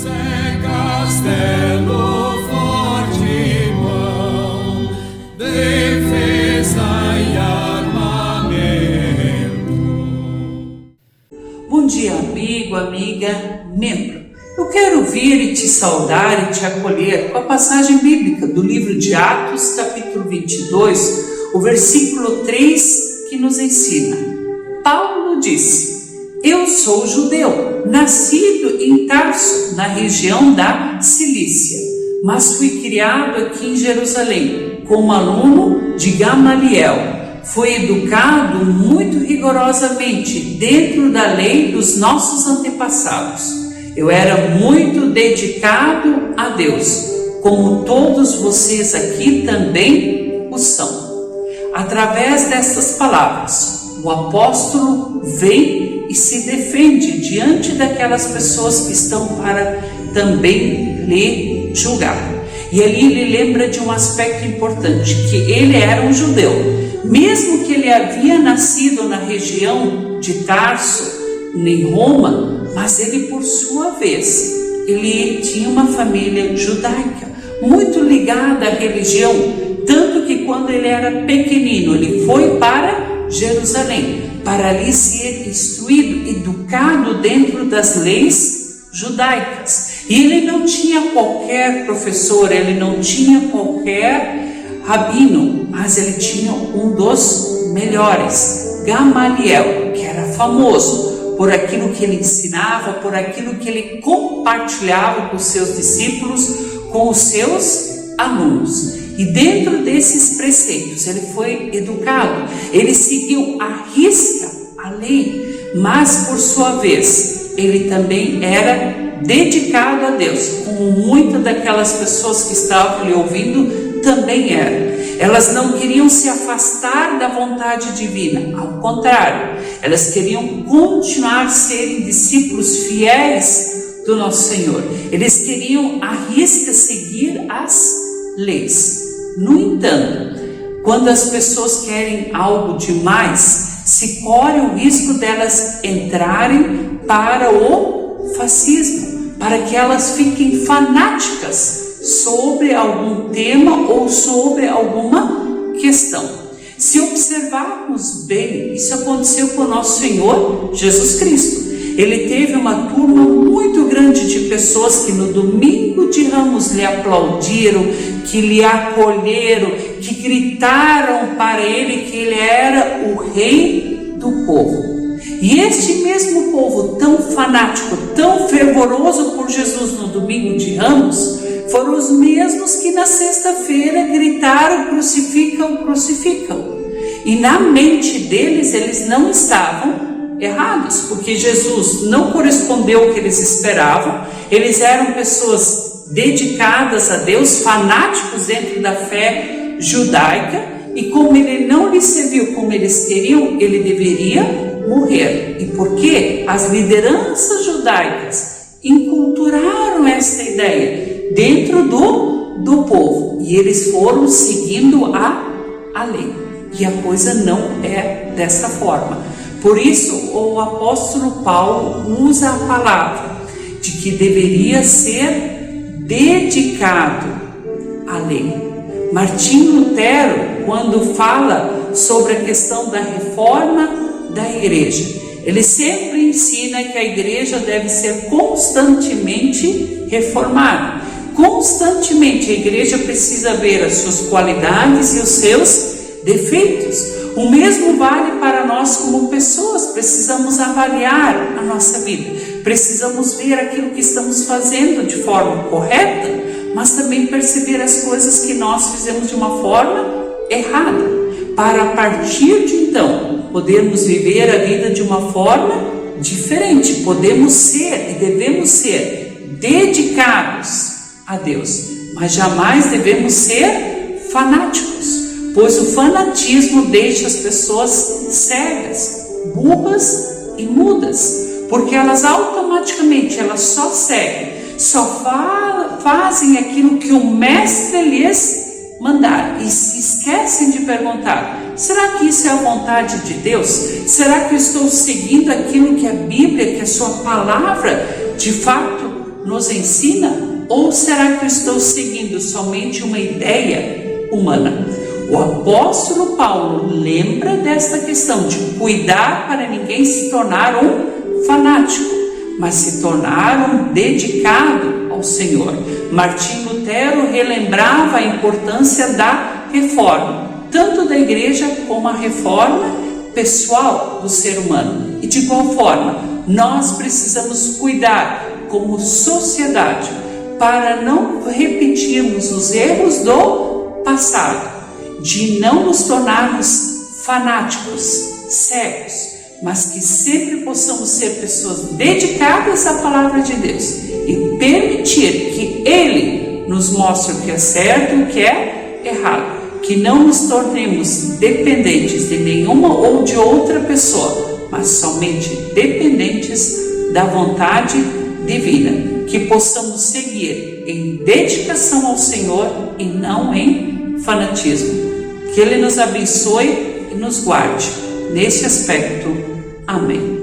é castelo forte, mão, defesa e armamento. Bom dia, amigo, amiga, membro. Eu quero vir e te saudar e te acolher com a passagem bíblica do livro de Atos, capítulo 22, o versículo 3, que nos ensina. Paulo disse: eu sou judeu, nascido em Tarso, na região da Cilícia, mas fui criado aqui em Jerusalém, como aluno de Gamaliel. Fui educado muito rigorosamente dentro da lei dos nossos antepassados. Eu era muito dedicado a Deus, como todos vocês aqui também o são. Através dessas palavras, o apóstolo vem e se defende diante daquelas pessoas que estão para também lhe julgar. E ali ele lembra de um aspecto importante, que ele era um judeu. Mesmo que ele havia nascido na região de Tarso, em Roma, mas ele, por sua vez, ele tinha uma família judaica, muito ligada à religião, tanto que quando ele era pequenino, ele foi para Jerusalém, para ali ser instruído, educado dentro das leis judaicas. E ele não tinha qualquer professor, ele não tinha qualquer rabino, mas ele tinha um dos melhores, Gamaliel, que era famoso por aquilo que ele ensinava, por aquilo que ele compartilhava com os seus discípulos, com os seus alunos. E dentro desses preceitos ele foi educado, ele seguiu à risca a lei, mas por sua vez ele também era dedicado a Deus, como muitas daquelas pessoas que estavam lhe ouvindo também eram. Elas não queriam se afastar da vontade divina, ao contrário, elas queriam continuar a serem discípulos fiéis do nosso Senhor. Eles queriam à risca seguir as leis. No entanto, quando as pessoas querem algo demais, se corre o risco delas entrarem para o fascismo, para que elas fiquem fanáticas sobre algum tema ou sobre alguma questão. Se observarmos bem, isso aconteceu com o nosso Senhor Jesus Cristo. Ele teve uma turma muito grande de pessoas que no domingo de Ramos lhe aplaudiram, que lhe acolheram, que gritaram para ele que ele era o rei do povo. E este mesmo povo tão fanático, tão fervoroso por Jesus no domingo de Ramos, foram os mesmos que na sexta-feira gritaram: crucificam, crucificam. E na mente deles, eles não estavam errados, porque Jesus não correspondeu ao que eles esperavam. Eles eram pessoas dedicadas a Deus, fanáticos dentro da fé judaica, e como ele não lhes serviu como eles queriam, ele deveria morrer. E por quê? As lideranças judaicas inculturaram esta ideia dentro do povo, e eles foram seguindo a lei, e a coisa não é dessa forma. Por isso o apóstolo Paulo usa a palavra de que deveria ser dedicado à lei. Martinho Lutero, quando fala sobre a questão da reforma da igreja, ele sempre ensina que a igreja deve ser constantemente reformada. Constantemente a igreja precisa ver as suas qualidades e os seus defeitos. O mesmo vale para nós como pessoas. Precisamos avaliar a nossa vida, precisamos ver aquilo que estamos fazendo de forma correta, mas também perceber as coisas que nós fizemos de uma forma errada, para a partir de então podermos viver a vida de uma forma diferente. Podemos ser e devemos ser dedicados a Deus, mas jamais devemos ser fanáticos, pois o fanatismo deixa as pessoas cegas, burras e mudas, porque elas automaticamente só seguem, só fazem aquilo que o mestre lhes mandar e se esquecem de perguntar: será que isso é a vontade de Deus? Será que eu estou seguindo aquilo que a Bíblia, que a sua palavra de fato nos ensina? Ou será que eu estou seguindo somente uma ideia humana? O apóstolo Paulo lembra desta questão de cuidar para ninguém se tornar um fanático, mas se tornar um dedicado ao Senhor. Martim Lutero relembrava a importância da reforma, tanto da igreja como a reforma pessoal do ser humano. E de igual forma, nós precisamos cuidar como sociedade para não repetirmos os erros do passado, de não nos tornarmos fanáticos, cegos, mas que sempre possamos ser pessoas dedicadas à palavra de Deus e permitir que Ele nos mostre o que é certo e o que é errado. Que não nos tornemos dependentes de nenhuma ou de outra pessoa, mas somente dependentes da vontade divina. Que possamos seguir em dedicação ao Senhor e não em fanatismo. Que Ele nos abençoe e nos guarde nesse aspecto. Amém.